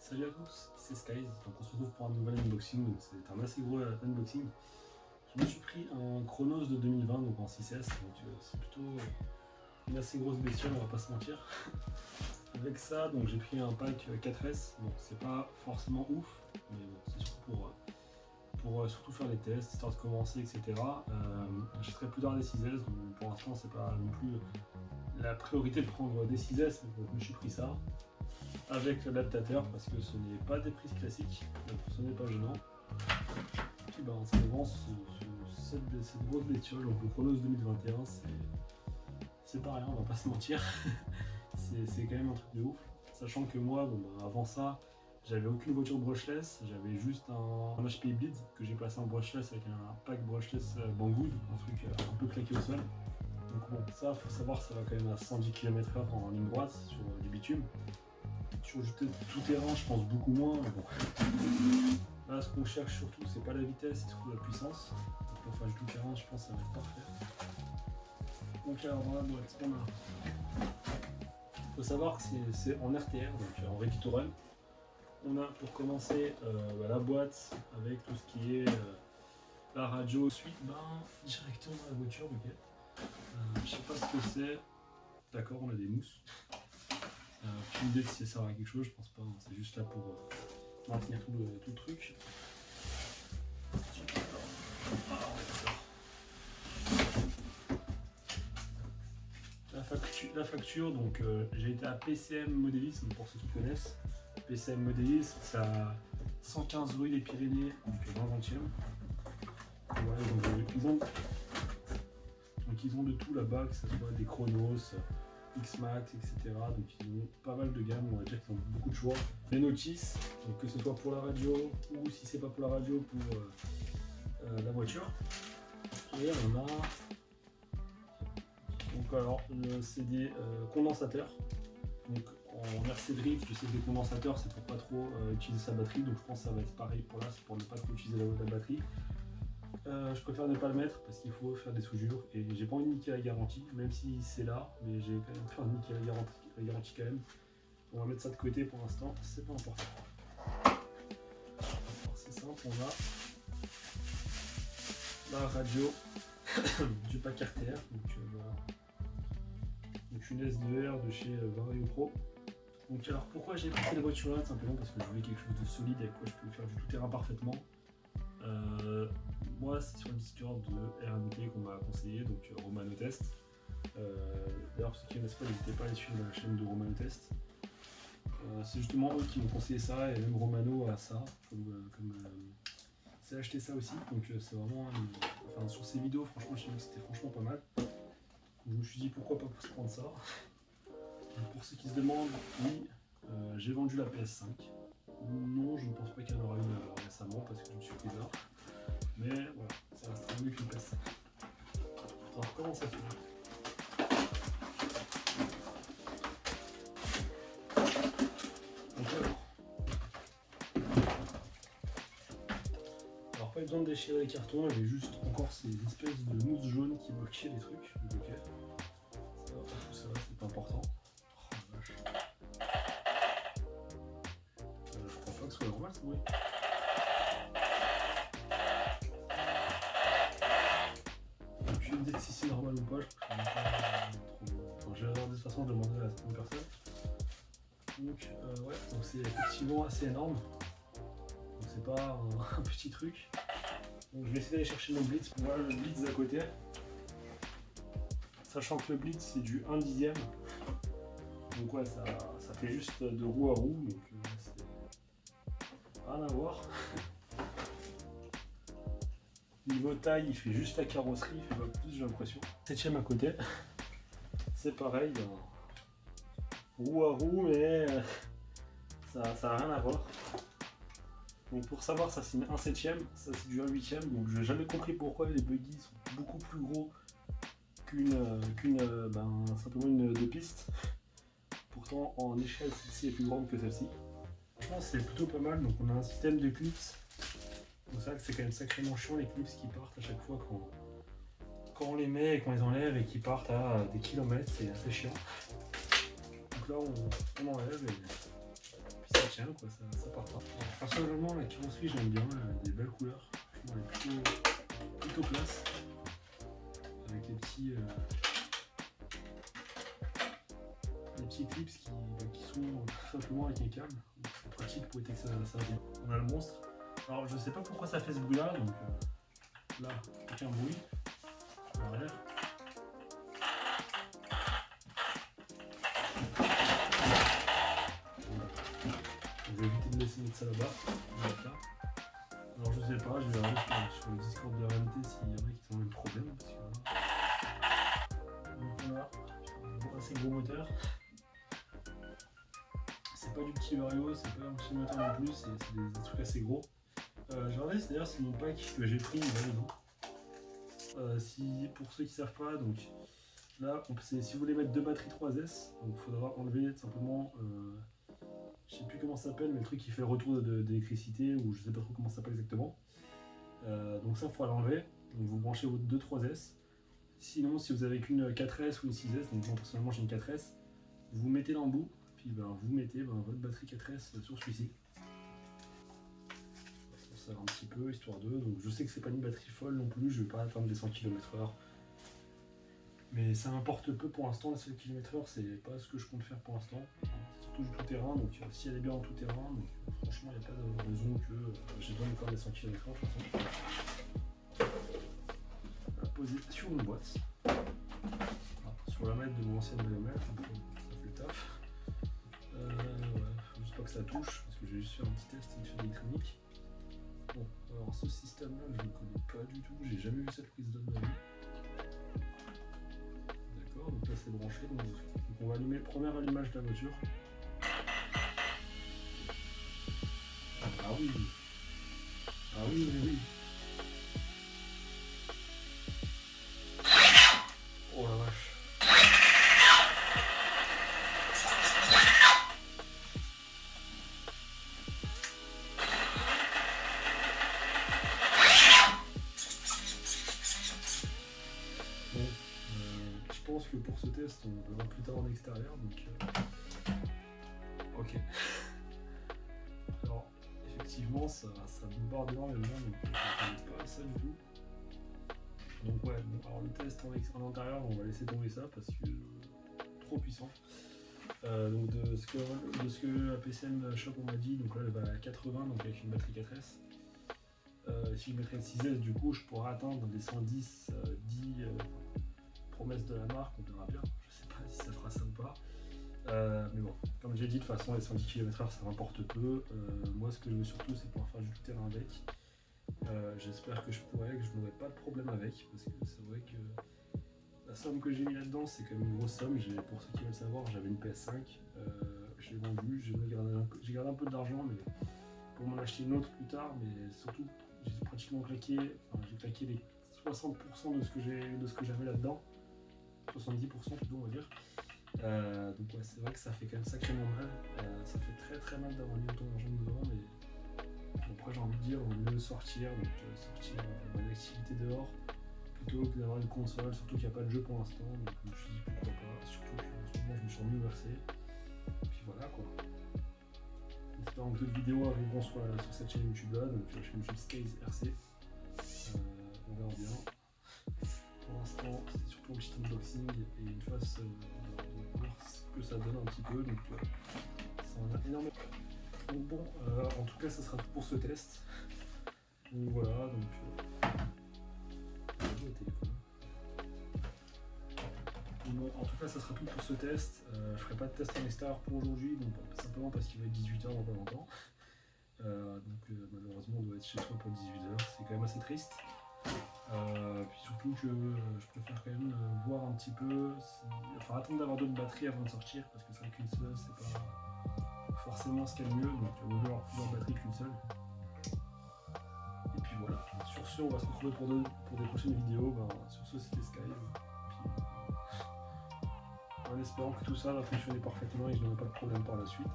Salut à tous, c'est Skies, donc on se retrouve pour un nouvel unboxing, donc c'est un assez gros unboxing. Je me suis pris un Chronos de 2020, donc en 6S, donc c'est plutôt une assez grosse bestiole, on va pas se mentir. Avec ça, donc j'ai pris un pack 4S, bon c'est pas forcément ouf, mais bon c'est surtout pour surtout faire les tests, histoire de commencer, etc. J'achèterai plus tard des 6S, donc pour l'instant c'est pas non plus la priorité de prendre des 6S, donc je me suis pris ça. Avec l'adaptateur parce que ce n'est pas des prises classiques, donc ce n'est pas gênant. Et puis ben, ça avance cette grosse bestiole, donc le Chronos 2021, c'est pas rien, on va pas se mentir. c'est quand même un truc de ouf. Sachant que moi, bon, ben, avant ça, j'avais aucune voiture brushless, j'avais juste un HPI Blitz que j'ai passé en brushless avec un pack brushless Banggood, un truc un peu claqué au sol. Donc bon, ça, faut savoir, ça va quand même à 110 km/h en ligne droite sur du bitume. Sur du tout terrain, je pense beaucoup moins. Mais bon. Là, ce qu'on cherche surtout, c'est pas la vitesse, c'est surtout la puissance. Donc, pour faire du tout terrain, je pense que ça va être parfait. Donc, alors, dans la boîte, on a. Il faut savoir que c'est en RTR, donc en Ready to Run. On a pour commencer la boîte avec tout ce qui est la radio. Ensuite, directement dans la voiture, ok. Je sais pas ce que c'est. D'accord, on a des mousses. Aucune idée si ça sert à quelque chose, je pense pas, c'est juste là pour maintenir tout le truc. La facture, donc j'ai été à PCM Modélisme pour ceux qui connaissent. PCM Modélisme, c'est à 115 rue des Pyrénées, donc dans le 20e. Voilà, donc ils ont de tout là-bas, que ce soit des Chronos, X-Max, etc. Donc ils ont pas mal de gammes, on va dire qu'ils ont beaucoup de choix. Les notices, donc que ce soit pour la radio ou si c'est pas pour la radio, pour la voiture. Et on a donc alors c'est des condensateurs. Donc en RC Drift, je sais que les condensateurs c'est pour pas trop utiliser sa batterie, donc je pense que ça va être pareil pour là, c'est pour ne pas trop utiliser la batterie. Je préfère ne pas le mettre parce qu'il faut faire des soudures et j'ai pas envie de niquer la garantie, même si c'est là, mais j'ai quand même peur de niquer la garantie quand même. On va mettre ça de côté pour l'instant, c'est pas important. C'est simple, on a la radio du pack RTR, donc voilà. Donc une S2R de chez Vario Pro. Donc alors pourquoi j'ai pris cette voiture là? Simplement parce que je voulais quelque chose de solide avec quoi je peux faire du tout terrain parfaitement. Moi c'est sur le Discord de RMT qu'on m'a conseillé, donc Romano Test. D'ailleurs pour ceux qui ne connaissent pas, n'hésitez pas à aller suivre la chaîne de Romano Test. C'est justement eux qui m'ont conseillé ça, et même Romano a ça, c'est acheté ça aussi, donc c'est vraiment, enfin sur ces vidéos franchement j'ai vu que c'était franchement pas mal. Donc, je me suis dit pourquoi pas se prendre ça. Donc, pour ceux qui se demandent, oui, j'ai vendu la PS5. Non, je ne pense pas qu'il y en aura une récemment parce que je me suis pris là. Mais voilà, ça restera mieux qu'une PS5. Alors comment ça fait? Donc alors pas besoin de déchirer les cartons, il y avait juste encore ces espèces de mousse jaune qui bloquaient les trucs. Donc ok, ça va, tout ça c'est pas important. Oh la vache. Je crois pas que ce soit normal ce bruit. Je vais me dire si c'est normal ou pas, je préfère pas trop. Enfin, je vais regarder de toute façon, demander à certaines personnes. Donc ouais, donc c'est effectivement assez énorme. Donc c'est pas un petit truc. Donc je vais essayer d'aller chercher mon Blitz. Voilà le Blitz à côté. Sachant que le Blitz c'est du 1/10. Donc ouais, ça fait juste de roue à roue. Donc c'est rien à voir. Niveau taille, il fait juste la carrosserie, il fait pas plus, j'ai l'impression. 7ème à côté, c'est pareil, roue à roue, mais ça n'a rien à voir. Donc pour savoir, ça c'est un 7ème, ça c'est du 1/8, donc je n'ai jamais compris pourquoi les buggy sont beaucoup plus gros simplement une 2 pistes. Pourtant en échelle, celle-ci est plus grande que celle-ci. Je pense que c'est plutôt pas mal, donc on a un système de clips. Donc c'est vrai que c'est quand même sacrément chiant les clips qui partent à chaque fois quand on les met et qu'on les enlève et qui partent à des kilomètres, c'est assez chiant. Donc là on enlève et puis ça tient, quoi, ça part pas. Alors, personnellement, la carrosserie, j'aime bien, elle a des belles couleurs. Elle est plutôt classe. Avec les petits clips qui sont tout simplement avec un câble. C'est pratique pour éviter que ça vienne. On a le monstre. Alors, je sais pas pourquoi ça fait ce bruit-là, donc là, aucun bruit. À l'arrière. Je vais éviter de laisser mettre ça là-bas. Alors je sais pas, je vais regarder sur le Discord de RMT s'il y en a qui ont le même problème. Parce que... Donc là, un assez gros moteur. C'est pas du petit Vario, c'est pas un petit moteur non plus, c'est des trucs assez gros. J'ai regardé d'ailleurs si mon pack que j'ai pris il va dedans. Pour ceux qui savent pas, donc là, si vous voulez mettre deux batteries 3S, donc il faudra enlever tout simplement, je sais plus comment ça s'appelle, mais le truc qui fait le retour d'électricité, ou je sais pas trop comment ça s'appelle exactement. Donc ça, il faudra l'enlever. Donc vous branchez votre 2 3S. Sinon, si vous avez qu'une 4S ou une 6S, donc moi personnellement j'ai une 4S, vous mettez l'embout, puis vous mettez votre batterie 4S sur celui-ci. Ça va un petit peu, histoire de. Donc je sais que c'est pas une batterie folle non plus, je vais pas atteindre les 100 km/h. Mais ça importe peu pour l'instant, les 100 km/h, c'est pas ce que je compte faire pour l'instant. C'est surtout du tout-terrain, donc si elle est bien en tout-terrain, donc franchement il n'y a pas de raison que j'ai besoin encore des 100 km/h de toute façon. On va poser sur une boîte. Sur la mètre de mon ancienne BMF, ça fait le taf. Ouais, faut juste pas que ça touche, parce que j'ai juste fait un petit test d'électronique. Bon, alors ce système-là, je ne connais pas du tout, j'ai jamais vu cette prise de ma vie. D'accord, donc là c'est branché, donc on va allumer le premier allumage de la voiture. Ah oui, ah oui, oui, oui. Oh la vache. Je pense que pour ce test, on verra plus tard en extérieur, donc ok. Alors, effectivement, ça bombarde énormément, donc je ne connais pas ça du tout. Donc ouais, bon, alors le test en intérieur, on va laisser tomber ça, parce que trop puissant. Donc de ce que la PCM Shop on m'a dit, donc là elle va à 80, donc avec une batterie 4S. Si je mettrais une 6S, du coup, je pourrais atteindre les 110, 10 promesses de la marque, on verra bien. Je sais pas si ça fera ça ou pas. Mais bon, comme j'ai dit, de toute façon, les 110 km/h ça m'importe peu. Moi, ce que je veux surtout, c'est pouvoir faire du tout-terrain avec. J'espère que je n'aurai pas de problème avec, parce que c'est vrai que la somme que j'ai mis là-dedans, c'est quand même une grosse somme. Pour ceux qui veulent savoir, j'avais une PS5, je l'ai vendue, j'ai gardé un peu d'argent, mais pour m'en acheter une autre plus tard, mais surtout, j'ai pratiquement claqué, j'ai claqué les 60% de ce que j'avais là-dedans, 70% plutôt on va dire. Donc ouais, c'est vrai que ça fait quand même sacrément mal, ça fait très très mal d'avoir mis autant d'argent dedans, mais après j'ai envie de dire, on vaut mieux sortir, donc sortir une activité dehors, plutôt que d'avoir une console, surtout qu'il n'y a pas de jeu pour l'instant, donc je me suis dit pourquoi pas, surtout qu'en ce moment je me suis remis au versé, et puis voilà quoi. Espérons que d'autres vidéos arriveront sur cette chaîne YouTube là, donc la chaîne YouTube Skaze RC, on verra bien. Pour l'instant, c'est surtout un petit unboxing et une phase de voir ce que ça donne un petit peu. Donc, ça en a énormément. Donc, bon, en tout cas, ça sera tout pour ce test. Donc, voilà. Bon, en tout cas, ça sera tout pour ce test. Je ferai pas de test en extérieur pour aujourd'hui, donc simplement parce qu'il va être 18h dans pas longtemps. Malheureusement, on doit être chez soi pour 18h. C'est quand même assez triste. Puis surtout que je préfère quand même voir un petit peu, attendre d'avoir d'autres batteries avant de sortir, parce que c'est vrai qu'une seule c'est pas forcément ce qu'il y a de mieux, donc il vaut mieux avoir plusieurs batteries qu'une seule. Et puis voilà, sur ce on va se retrouver pour des prochaines vidéos. Sur ce c'était Sky, puis en espérant que tout ça va fonctionner parfaitement et que je n'aurai pas de problème par la suite.